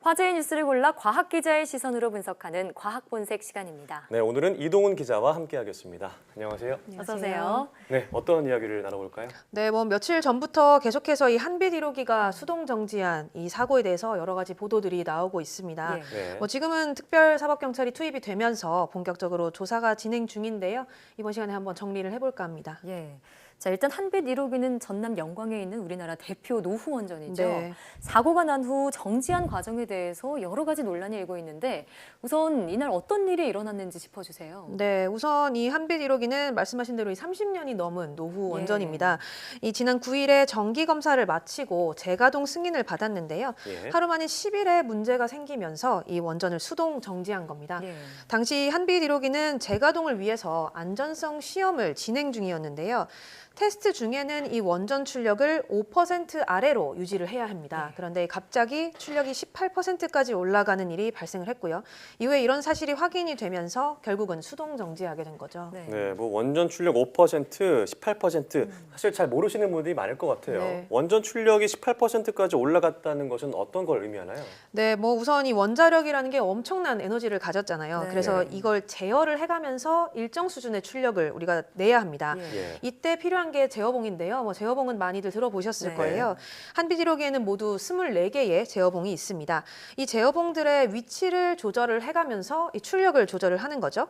화제의 뉴스를 골라 과학 기자의 시선으로 분석하는 과학 본색 시간입니다. 네, 오늘은 이동훈 기자와 함께하겠습니다. 안녕하세요. 어서 오세요. 네, 어떤 이야기를 나눠볼까요? 네, 며칠 전부터 계속해서 이 한빛 1호기가 수동 정지한 이 사고에 대해서 여러 가지 보도들이 나오고 있습니다. 예. 네. 지금은 특별사법경찰이 투입이 되면서 본격적으로 조사가 진행 중인데요. 이번 시간에 한번 정리를 해볼까 합니다. 예. 자, 일단 한빛 1호기는 전남 영광에 있는 우리나라 대표 노후 원전이죠. 네. 사고가 난 후 정지한 과정에 대해서 여러 가지 논란이 일고 있는데 우선 이날 어떤 일이 일어났는지 짚어주세요. 네, 우선 이 한빛 1호기는 말씀하신 대로 이 30년이 넘은 노후 원전입니다. 이 지난 9일에 정기 검사를 마치고 재가동 승인을 받았는데요. 예. 하루 만에 10일에 문제가 생기면서 이 원전을 수동 정지한 겁니다. 예. 당시 한빛 1호기는 재가동을 위해서 안전성 시험을 진행 중이었는데요. 테스트 중에는 이 원전 출력을 5% 아래로 유지를 해야 합니다. 그런데 갑자기 출력이 18%까지 올라가는 일이 발생을 했고요. 이후에 이런 사실이 확인이 되면서 결국은 수동 정지하게 된 거죠. 네. 네, 뭐 원전 출력 5%, 18% 사실 잘 모르시는 분들이 많을 것 같아요. 네. 원전 출력이 18%까지 올라갔다는 것은 어떤 걸 의미하나요? 네, 우선 이 원자력이라는 게 엄청난 에너지를 가졌잖아요. 네. 그래서 이걸 제어를 해가면서 일정 수준의 출력을 우리가 내야 합니다. 예. 예. 이때 필요한 게 제어봉인데요. 제어봉은 많이들 들어보셨을 네. 거예요. 한빛 1호기에는 모두 24개의 제어봉이 있습니다. 이 제어봉들의 위치를 조절을 해가면서 이 출력을 조절을 하는 거죠.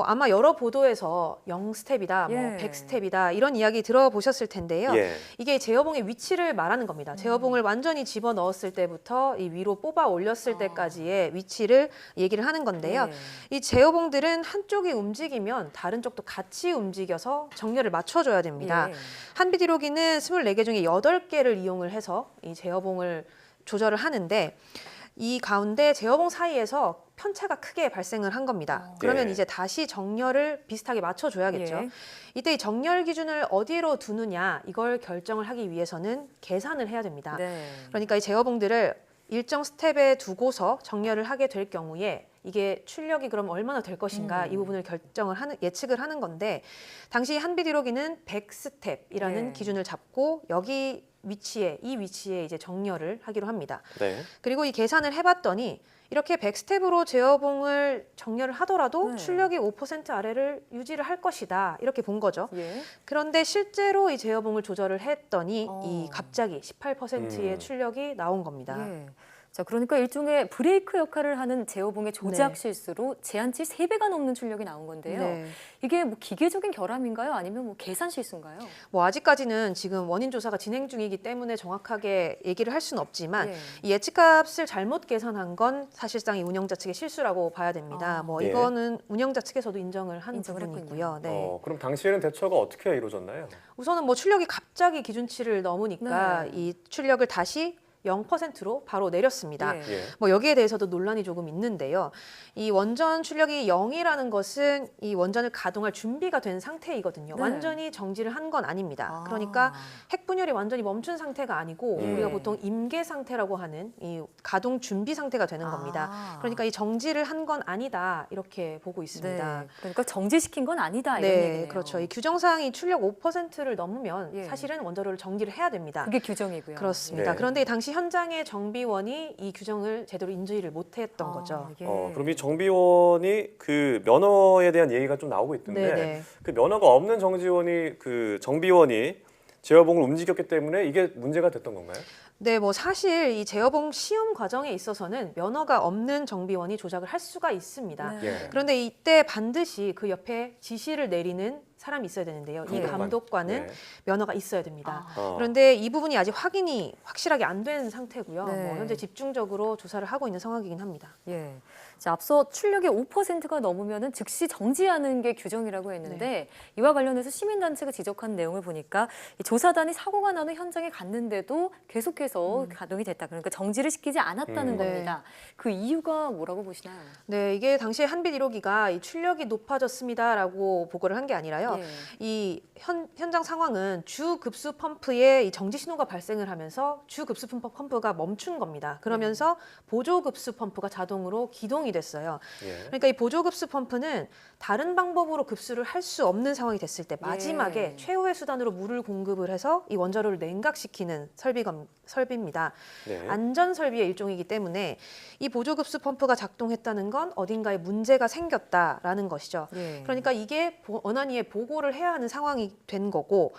아마 여러 보도에서 0스텝이다, 예. 100스텝이다 이런 이야기 들어보셨을 텐데요. 예. 이게 제어봉의 위치를 말하는 겁니다. 제어봉을 완전히 집어 넣었을 때부터 이 위로 뽑아 올렸을 때까지의 위치를 얘기를 하는 건데요. 예. 이 제어봉들은 한쪽이 움직이면 다른 쪽도 같이 움직여서 정렬을 맞춰줘야 됩니다. 예. 한빛 1호기는 24개 중에 8개를 이용을 해서 이 제어봉을 조절을 하는데 이 가운데 제어봉 사이에서 편차가 크게 발생을 한 겁니다. 그러면 예. 이제 다시 정렬을 비슷하게 맞춰줘야겠죠. 예. 이때 이 정렬 기준을 어디로 두느냐 이걸 결정을 하기 위해서는 계산을 해야 됩니다. 네. 그러니까 이 제어봉들을 일정 스텝에 두고서 정렬을 하게 될 경우에 이게 출력이 그럼 얼마나 될 것인가 이 부분을 예측을 하는 건데 당시 한빛 1호기는 100스텝이라는 예. 기준을 잡고 이 위치에 이제 정렬을 하기로 합니다. 네. 그리고 이 계산을 해봤더니 이렇게 100스텝으로 제어봉을 정렬을 하더라도 네. 출력이 5% 아래를 유지를 할 것이다 이렇게 본 거죠. 예. 그런데 실제로 이 제어봉을 조절을 했더니 이 어. 갑자기 18%의 출력이 나온 겁니다. 예. 자, 그러니까 일종의 브레이크 역할을 하는 제어봉의 조작 네. 실수로 제한치 3배가 넘는 출력이 나온 건데요. 네. 이게 기계적인 결함인가요? 아니면 계산 실수인가요? 아직까지는 지금 원인 조사가 진행 중이기 때문에 정확하게 얘기를 할 수는 없지만 예. 이 예측값을 잘못 계산한 건 사실상 이 운영자 측의 실수라고 봐야 됩니다. 아. 이거는 운영자 측에서도 인정을 하는 인정을 부분이고요. 네. 그럼 당시에는 대처가 어떻게 이루어졌나요? 우선은 출력이 갑자기 기준치를 넘으니까 네. 이 출력을 다시 0%로 바로 내렸습니다. 예. 예. 여기에 대해서도 논란이 조금 있는데요. 이 원전 출력이 0이라는 것은 이 원전을 가동할 준비가 된 상태이거든요. 네. 완전히 정지를 한 건 아닙니다. 아. 그러니까 핵 분열이 완전히 멈춘 상태가 아니고 우리가 보통 임계 상태라고 하는 이 가동 준비 상태가 되는 겁니다. 그러니까 이 정지를 한 건 아니다 이렇게 보고 있습니다. 네. 그러니까 정지시킨 건 아니다 이런 네, 얘기네요. 그렇죠. 이 규정상이 출력 5%를 넘으면 예. 사실은 원자로를 정지를 해야 됩니다. 그게 규정이고요. 그렇습니다. 네. 그런데 당시 현장의 정비원이 이 규정을 제대로 인지를 못했던 거죠. 예. 그럼 이 정비원이 그 면허에 대한 얘기가 좀 나오고 있던데 네네. 그 면허가 없는 정지원이 그 정비원이 제어봉을 움직였기 때문에 이게 문제가 됐던 건가요? 네, 사실 이 제어봉 시험 과정에 있어서는 면허가 없는 정비원이 조작을 할 수가 있습니다. 네. 예. 그런데 이때 반드시 그 옆에 지시를 내리는 사람이 있어야 되는데요. 이 감독관. 감독관은 네. 면허가 있어야 됩니다. 아. 그런데 이 부분이 아직 확인이 확실하게 안 된 상태고요. 네. 현재 집중적으로 조사를 하고 있는 상황이긴 합니다. 예. 자, 앞서 출력의 5%가 넘으면은 즉시 정지하는 게 규정이라고 했는데 이와 관련해서 시민단체가 지적한 내용을 보니까 이 조사단이 사고가 난 후 현장에 갔는데도 계속해서 가동이 됐다. 그러니까 정지를 시키지 않았다는 네. 겁니다. 그 이유가 뭐라고 보시나요? 네, 이게 당시에 한빛 1호기가 이 출력이 높아졌습니다라고 보고를 한 게 아니라요. 있는데요. 예. 이 현장 상황은 주급수 펌프에 이 정지 신호가 발생을 하면서 주급수 펌프가 멈춘 겁니다. 그러면서 보조급수 펌프가 자동으로 기동이 됐어요. 예. 그러니까 이 보조급수 펌프는 다른 방법으로 급수를 할 수 없는 상황이 됐을 때 마지막에 예. 최후의 수단으로 물을 공급을 해서 이 원자로를 냉각시키는 설비입니다. 네. 안전 설비의 일종이기 때문에 이 보조급수 펌프가 작동했다는 건 어딘가에 문제가 생겼다라는 것이죠. 예. 그러니까 이게 원안위에 보고를 해야 하는 상황이 된 거고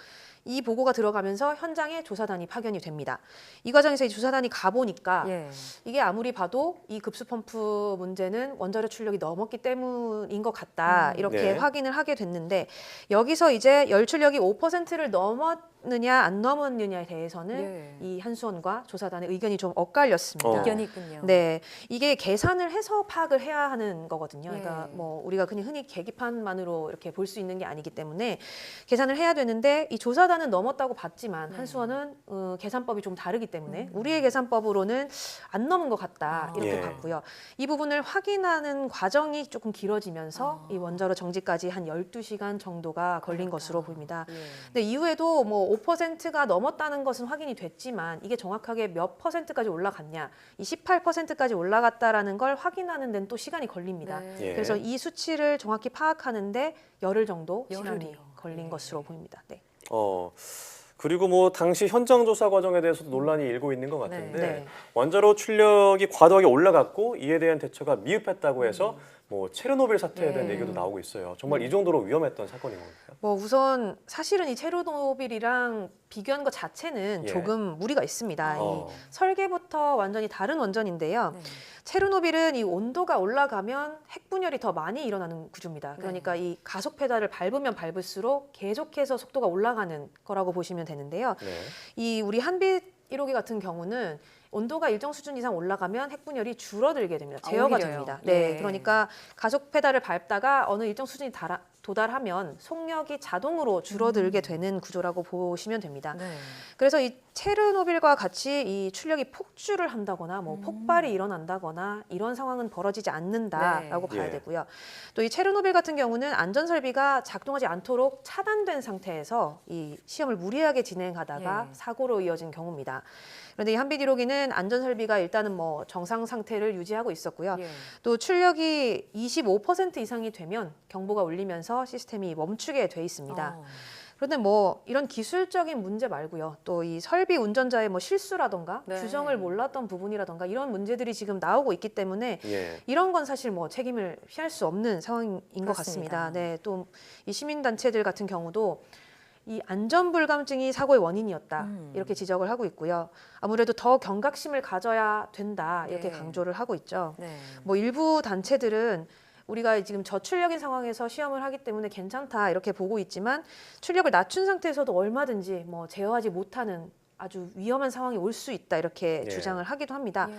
이 보고가 들어가면서 현장에 조사단이 파견이 됩니다. 이 과정에서 이 조사단이 가보니까 예. 이게 아무리 봐도 이 급수 펌프 문제는 원자로 출력이 넘었기 때문인 것 같다. 이렇게 네. 확인을 하게 됐는데 여기서 이제 열 출력이 5%를 넘었느냐 안 넘었느냐에 대해서는 예. 이 한수원과 조사단의 의견이 좀 엇갈렸습니다. 의견이 있군요. 네, 이게 계산을 해서 파악을 해야 하는 거거든요. 예. 그러니까 뭐 우리가 그냥 흔히 계기판만으로 이렇게 볼 수 있는 게 아니기 때문에 계산을 해야 되는데 이 조사단은 넘었다고 봤지만 네. 한수원은 계산법이 좀 다르기 때문에 우리의 계산법으로는 안 넘은 것 같다 이렇게 예. 봤고요. 이 부분을 확인하는 과정이 조금 길어지면서 이 원자로 정지까지 한 12시간 정도가 걸린 어렵다. 것으로 보입니다. 예. 근데 이후에도 뭐 5%가 넘었다는 것은 확인이 됐지만 이게 정확하게 몇 %까지 올라갔냐, 이 18%까지 올라갔다라는 걸 확인하는 데는 또 시간이 걸립니다. 네. 예. 그래서 이 수치를 정확히 파악하는데 열흘 정도 시간이 열흘이요. 걸린 네. 것으로 보입니다. 네. 그리고 뭐 당시 현장 조사 과정에 대해서도 논란이 일고 있는 것 같은데 네. 원자로 출력이 과도하게 올라갔고 이에 대한 대처가 미흡했다고 해서 뭐 체르노빌 사태에 대한 네. 얘기도 나오고 있어요. 정말 이 정도로 위험했던 사건인 건가요? 뭐 우선 사실은 이 체르노빌이랑 비교한 것 자체는 예. 조금 무리가 있습니다. 어. 이 설계부터 완전히 다른 원전인데요. 네. 체르노빌은 이 온도가 올라가면 핵분열이 더 많이 일어나는 구조입니다. 그러니까 이 가속 페달을 밟으면 밟을수록 계속해서 속도가 올라가는 거라고 보시면 되는데요. 네. 이 우리 한빛 1호기 같은 경우는 온도가 일정 수준 이상 올라가면 핵분열이 줄어들게 됩니다. 제어가 오히려요. 됩니다. 네, 예. 그러니까 가속 페달을 밟다가 어느 일정 수준이 도달하면 속력이 자동으로 줄어들게 되는 구조라고 보시면 됩니다. 네. 그래서 이 체르노빌과 같이 이 출력이 폭주를 한다거나 뭐 폭발이 일어난다거나 이런 상황은 벌어지지 않는다라고 네. 봐야 예. 되고요. 또 이 체르노빌 같은 경우는 안전 설비가 작동하지 않도록 차단된 상태에서 이 시험을 무리하게 진행하다가 예. 사고로 이어진 경우입니다. 그런데 이 한빛 1호기는 안전 설비가 일단은 뭐 정상 상태를 유지하고 있었고요. 예. 또 출력이 25% 이상이 되면 경보가 울리면서 시스템이 멈추게 돼 있습니다. 그런데 뭐 이런 기술적인 문제 말고요. 또 이 설비 운전자의 뭐 실수라던가 네. 규정을 몰랐던 부분이라던가 이런 문제들이 지금 나오고 있기 때문에 예. 이런 건 사실 뭐 책임을 피할 수 없는 상황인 것 그렇습니다. 같습니다. 네, 또 이 시민단체들 같은 경우도 이 안전 불감증이 사고의 원인이었다 이렇게 지적을 하고 있고요. 아무래도 더 경각심을 가져야 된다 이렇게 네. 강조를 하고 있죠. 네. 뭐 일부 단체들은 우리가 지금 저출력인 상황에서 시험을 하기 때문에 괜찮다 이렇게 보고 있지만 출력을 낮춘 상태에서도 얼마든지 뭐 제어하지 못하는 아주 위험한 상황이 올 수 있다 이렇게 예. 주장을 하기도 합니다. 예.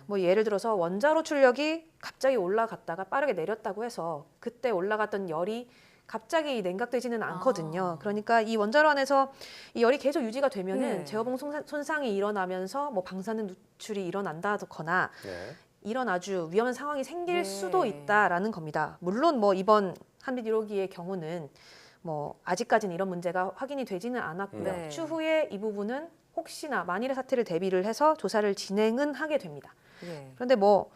뭐 예를 들어서 원자로 출력이 갑자기 올라갔다가 빠르게 내렸다고 해서 그때 올라갔던 열이 갑자기 냉각되지는 않거든요. 그러니까 이 원자로 안에서 이 열이 계속 유지가 되면은 네. 제어봉 손상이 일어나면서 뭐 방사능 누출이 일어난다거나 네. 이런 아주 위험한 상황이 생길 네. 수도 있다라는 겁니다. 물론 뭐 이번 한빛 1호기의 경우는 뭐 아직까지는 이런 문제가 확인이 되지는 않았고요. 네. 추후에 이 부분은 혹시나 만일의 사태를 대비를 해서 조사를 진행은 하게 됩니다. 예. 그런데 뭐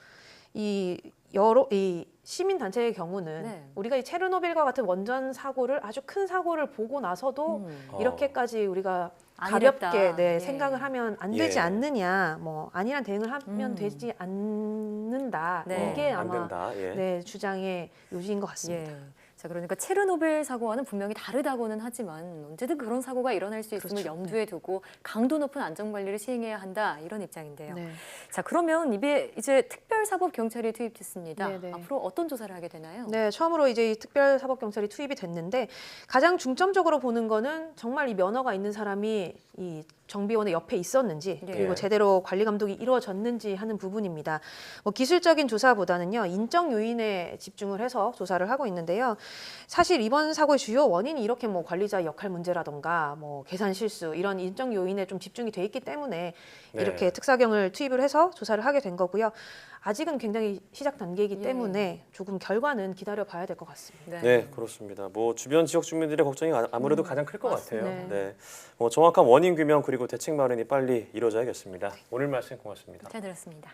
이 시민 단체의 경우는 네. 우리가 이 체르노빌과 같은 원전 사고를 아주 큰 사고를 보고 나서도 이렇게까지 우리가 가볍게 안일했다. 예. 생각을 하면 안 되지 예. 않느냐, 뭐 아니란 대응을 하면 되지 않는다. 네. 이게 안 아마 된다. 예. 네, 주장의 요지인 것 같습니다. 예. 자, 그러니까 체르노빌 사고와는 분명히 다르다고는 하지만 언제든 그런 사고가 일어날 수 있음을 그렇죠. 염두에 두고 강도 높은 안전 관리를 시행해야 한다 이런 입장인데요. 네. 자, 그러면 이제 특별사법 경찰이 투입됐습니다. 네네. 앞으로 어떤 조사를 하게 되나요? 네, 처음으로 이제 이 특별사법경찰이 투입이 됐는데 가장 중점적으로 보는 거는 정말 이 면허가 있는 사람이 이 정비원의 옆에 있었는지 네. 그리고 제대로 관리 감독이 이루어졌는지 하는 부분입니다. 뭐 기술적인 조사보다는요 인적 요인에 집중을 해서 조사를 하고 있는데요. 사실 이번 사고의 주요 원인이 이렇게 뭐 관리자 역할 문제라던가 뭐 계산 실수 이런 인적 요인에 좀 집중이 돼 있기 때문에 네. 이렇게 특사경을 투입을 해서 조사를 하게 된 거고요. 아직은 굉장히 시작 단계이기 예. 때문에 조금 결과는 기다려 봐야 될 것 같습니다. 네, 그렇습니다. 뭐 주변 지역 주민들의 걱정이 아무래도 가장 클 것 같아요. 맞습니다. 네, 뭐 정확한 원인 규명 그리고 대책 마련이 빨리 이루어져야겠습니다. 오늘 말씀 고맙습니다. 잘 들었습니다.